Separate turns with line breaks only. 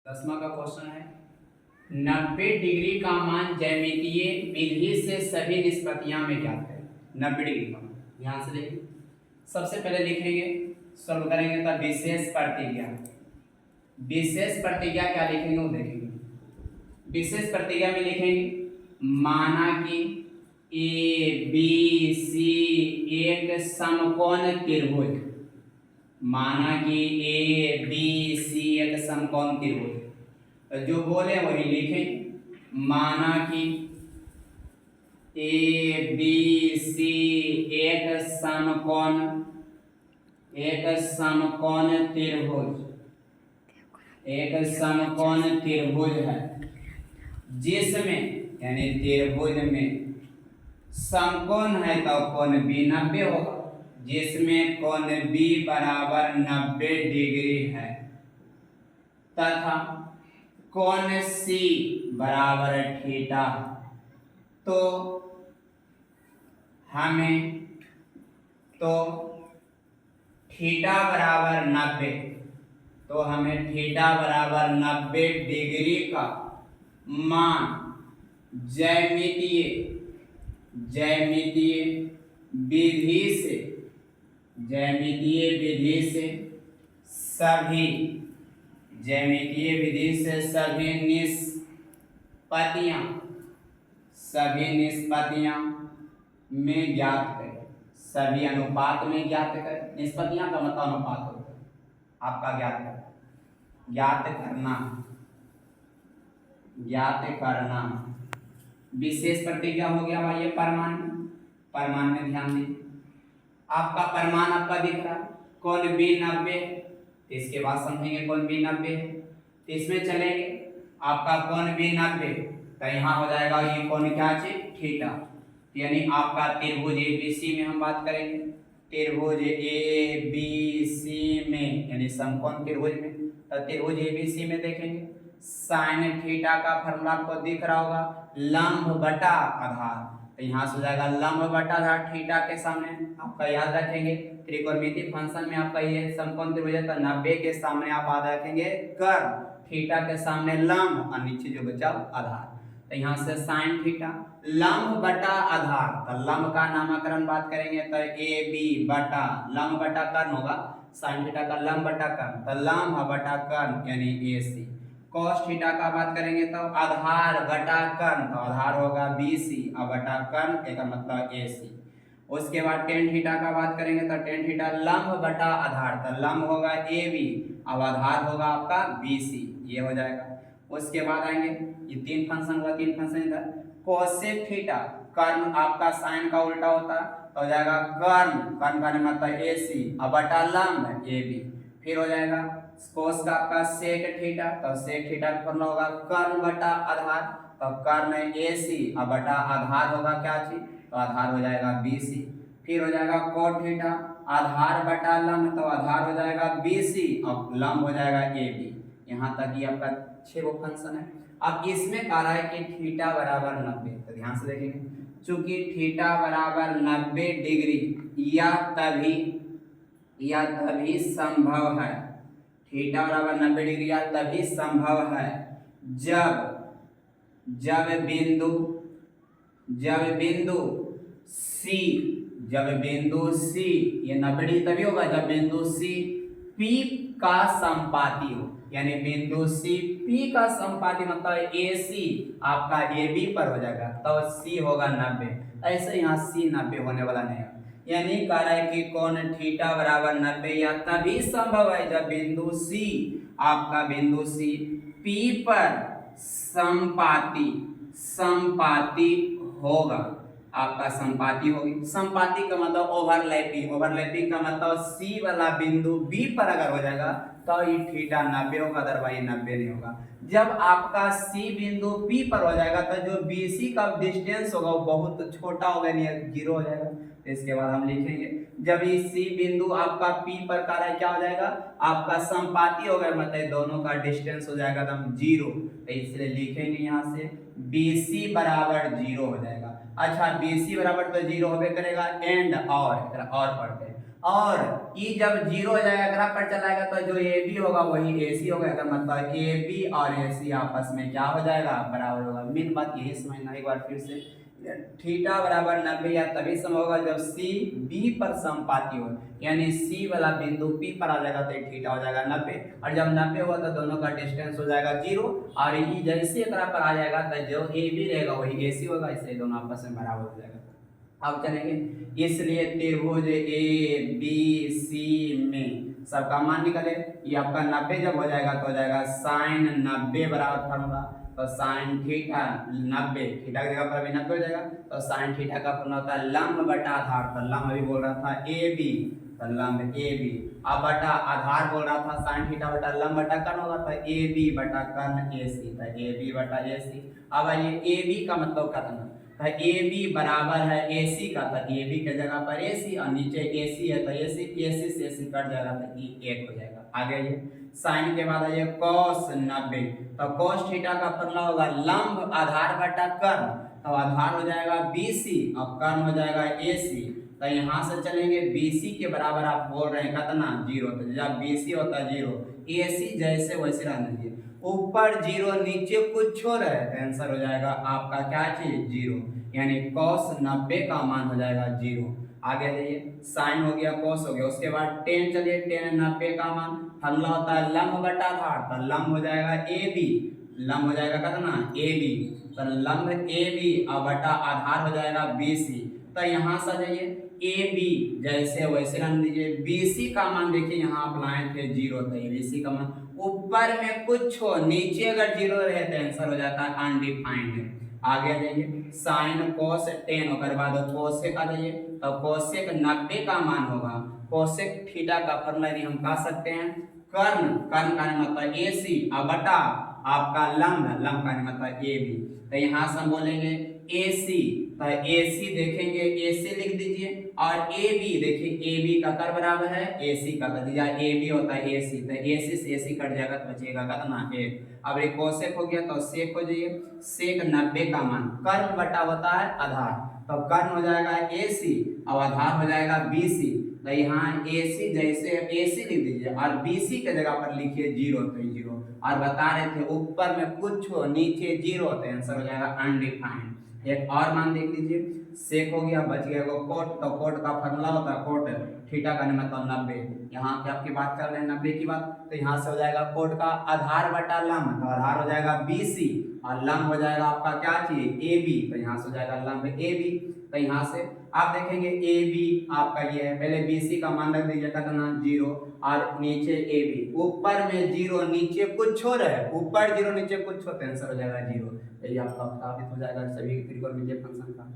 10वां का क्वेश्चन है 90 डिग्री का मान ज्यामितीय विधि से सभी निष्पत्तियां में ज्ञात है। 90 डिग्री का मान ध्यान से देखिए। सबसे पहले लिखेंगे, सॉल्व करेंगे तो विशेष प्रतिज्ञा। विशेष प्रतिज्ञा क्या लिखेंगे वो देखेंगे। विशेष प्रतिज्ञा में लिखेंगे माना कि ए बी सी एक समकोण त्रिभुज। माना कि ए बी सी एक समकोण त्रिभुज, तो जो बोले वही लिखें। माना कि ए बी सी एक समकोण त्रिभुज, एक समकोण त्रिभुज है जिसमें यानी त्रिभुज में समकोण है तो कोण बी 90 होगा, जिसमें कोण बी बराबर 90 डिग्री है तथा कोण सी बराबर थीटा। तो हमें थीटा बराबर 90, तो हमें थीटा बराबर 90 डिग्री का मान ज्यामितीय विधि से सभी निष्पत्तियां में ज्ञात करें। सभी अनुपात में ज्ञात करें। निष्पत्तियां का मतलब अनुपात होता है आपका ज्ञात करना। विशेष प्रतिज्ञा हो गया भाई ये परमाण में ध्यान दें। आपका परमाण आपका दिख रहा कोण बी 90, तो इसके बाद समझेंगे कोण बी 90 है, तो इसमें चलेंगे। आपका कोण बी 90, तो यहाँ हो जाएगा ये कोण क्या चीज थीटा। यानी आपका त्रिभुज एबीसी में हम बात करेंगे। त्रिभुज एबीसी में यानी समकोण त्रिभुज में, तो त्रिभुज एबीसी में देखेंगे साइन थीटा का फॉर्मूला आपको दिख रहा होगा लंब बटा आधार। तो यहाँ से हो जाएगा लंब बटा आधार थीटा के सामने। आपका याद रखेंगे त्रिकोणमितीय फंक्शन में आपका ये समकोण त्रिभुज है, तो 90 के सामने आप याद रखेंगे कर्व, थीटा के सामने लंब और नीचे जो बचा आधार। तो यहाँ से साइन थीटा लंब बटा आधार, तो लंब का नामकरण बात करेंगे तो ए बी बटा लंब बटा कर्ण होगा, साइन थीटा का लंब बटा कर्ण, तो लंब बटा कर्ण यानी ए सी। कॉस थीटा का बात करेंगे तो आधार बटा कर्ण, तो आधार होगा बी सी और बटा कर्ण एक मतलब ए सी। उसके बाद टेन थीटा का बात करेंगे तो टेन थीटा लंब बटा आधार, तो लंब होगा ए बी और आधार होगा आपका बी सी, ये हो जाएगा। उसके बाद आएंगे ये तीन फंक्शन इधर कोसेक थीटा कर्ण आपका साइन का उल्टा होता है, तो हो जाएगा कर्ण का मतलब ए सी और बटा लंब ए बी। फिर हो जाएगा कोस का आपका सेक थीटा, तो सेक थीटा का फॉर्मूला होगा कर्ण बटा आधार, तो कर्ण ए सी और बटा आधार होगा क्या चीज, तो आधार हो जाएगा बी सी। फिर हो जाएगा कोट थीटा आधार बटा लंब, तो आधार हो जाएगा बी सी और लंब हो जाएगा ए बी। यहाँ तक ये आपका 6 फंक्शन है। अब इसमें कह रहा है कि थीटा बराबर 90, तो ध्यान से देखेंगे चूंकि थीटा बराबर 90 डिग्री यह तभी संभव है, थीटा बराबर 90 डिग्री या तभी संभव है जब बिंदु सी ये 90 डिग्री तभी होगा जब बिंदु सी पी का संपाती हो। यानी बिंदु सी पी का संपाती मतलब ए सी आपका ए बी पर हो जाएगा, तो सी होगा 90। ऐसे यहाँ सी 90 होने वाला नहीं है। यानी कह रहा है कि कोण थीटा बराबर 90 या तभी संभव है जब बिंदु सी आपका बिंदु सी पी पर संपाती होगा, आपका संपाती होगी। संपाती का मतलब ओवरलैपिंग का मतलब सी वाला बिंदु बी पर अगर हो जाएगा तो ये थीटा 90 होगा, अदरवाइज 90 नहीं होगा। जब आपका सी बिंदु बी पर हो जाएगा तो जो बी सी का डिस्टेंस होगा वो बहुत छोटा होगा, यानी 0 हो जाएगा। तो इसके बाद हम लिखेंगे जब ये सी बिंदु आपका पी पर कार्य क्या हो जाएगा आपका संपाती होगा, मतलब दोनों का डिस्टेंस हो जाएगा एकदम 0। तो इसलिए लिखेंगे यहाँ से BC बराबर 0 हो जाएगा। अच्छा BC बराबर तो 0 होबे करेगा एंड और पढ़ते हैं और ई जब जीरो हो जाएगा ग्राफ पर चलाएगा तो जो ए बी होगा वही ए सी होगा, इसका मतलब ए बी और ए सी आपस में क्या हो जाएगा, बराबर होगा। मेन बात यही समझना, एक बार फिर से थीटा बराबर 90 या तभी सम होगा जब सी बी पर समपाती हो, यानी सी वाला बिंदु पी पर आ जाएगा तो थीटा हो जाएगा 90, और जब 90 हुआ तो दोनों का डिस्टेंस हो जाएगा 0, और ई जैसे एकरा पर आ जाएगा तो जो ए बी रहेगा वही ए सी होगा, इसलिए दोनों आपस में बराबर हो जाएगा। अब चलेंगे, इसलिए त्रिभुज ए बी सी में सबका मान निकले, ये आपका 90 जब हो जाएगा तो हो जाएगा साइन 90 बराबर फॉर्मूला, तो साइन थीटा 90, थीटा की जगह पर भी 90 हो जाएगा, तो साइन थीटा का फॉर्मूला होता है लंब बटा आधार, तो लंब अभी बोल रहा था ए बी, तो लंब ए बी, अब बटा आधार बोल रहा था साइन थीटा बटा लंब बटा कर्ण होगा, तो ए बी बटा कर्ण ए सी, तो ए बी बटा ए सी। अब ये ए बी का मतलब कितना, तो ए बी बराबर है ए सी का, तो ए बी के जगह पर ए सी और नीचे ए सी है तो ए सी से ए सी कट जाएगा तो ई 1 हो जाएगा। आगे ये साइन के बाद है cos 90, तो cos थीटा का फॉर्मूला होगा लंब आधार बटा कर्ण, तो आधार हो जाएगा BC और कर्ण हो जाएगा AC, तो यहाँ से चलेंगे BC के बराबर आप बोल रहे हैं कितना 0, तो जब BC होता है 0, AC जैसे वैसे रहना चाहिए, ऊपर 0 नीचे कुछ हो रहा है तो आंसर हो जाएगा आपका क्या चीज 0, यानी cos 90 का मान हो जाएगा 0। आगे जाइए, साइन हो गया cos हो गया, उसके बाद tan चलिए tan 90 का मान फॉर्मूला होता है लंब बटा आधार, तो लंब हो जाएगा AB, लंब हो जाएगा कितना AB, तो लंब AB और बटा आधार हो जाएगा BC, तो यहाँ से जाइए AB जैसे वैसे रन दीजिए, BC का मान देखिए यहाँ आप लाए थे 0, तो BC का मान ऊपर में कुछ हो नीचे अगर 0 रहे तो आंसर हो जाता है अनडिफाइंड। आगे जाइए, साइन कोस टेन होकर बाद कोसेक आ जाइए, तो कोसेक 90 का मान होगा, कोसेक थीटा का फॉर्मूला यदि हम कह सकते हैं कर्ण, कर्ण का मतलब ए सी और बटा आपका लंब, लंब का मतलब ए बी, तो यहाँ से हम बोलेंगे ए सी, तो ए सी देखेंगे ए सी लिख दीजिए, और ए बी देखिए ए बी का कर बराबर है ए सी का, कर दीजिए ए बी होता है ए सी, तो ए सी से ए सी कट जाएगा तो बचेगा कितना 1। अब ये कोसेक हो गया तो सेक हो जाइए, सेक 90 का मान कर्ण बटा होता है आधार, तो कर्ण हो जाएगा ए सी और आधार हो जाएगा बी सी, तो यहाँ ए सी जैसे ए सी लिख दीजिए और बी सी के जगह पर लिखिए 0, तो 0, और बता रहे थे ऊपर में कुछ हो नीचे 0, तो आंसर हो जाएगा अनडिफाइंड। एक और मान देख लीजिए, सेक हो गया बच गया कोट, तो कोट का फॉर्मूला होता है कोट थीटा का मतलब 90, यहाँ पे आपकी बात कर रहे हैं 90 की बात, तो यहाँ से हो जाएगा कोट का आधार बटा लंब, तो आधार हो जाएगा BC और लंब हो जाएगा आपका क्या चाहिए AB, तो यहाँ से हो जाएगा लंब AB, तो यहाँ से आप देखेंगे AB आपका ये है, पहले BC का मान रख दीजिए कितना 0 और नीचे AB, ऊपर में 0 नीचे कुछ हो रहा है, ऊपर 0 नीचे कुछ होता है आंसर हो जाएगा 0, तो ये आपका स्थापित हो जाएगा सभी त्रिकोणमितीय फंक्शन का।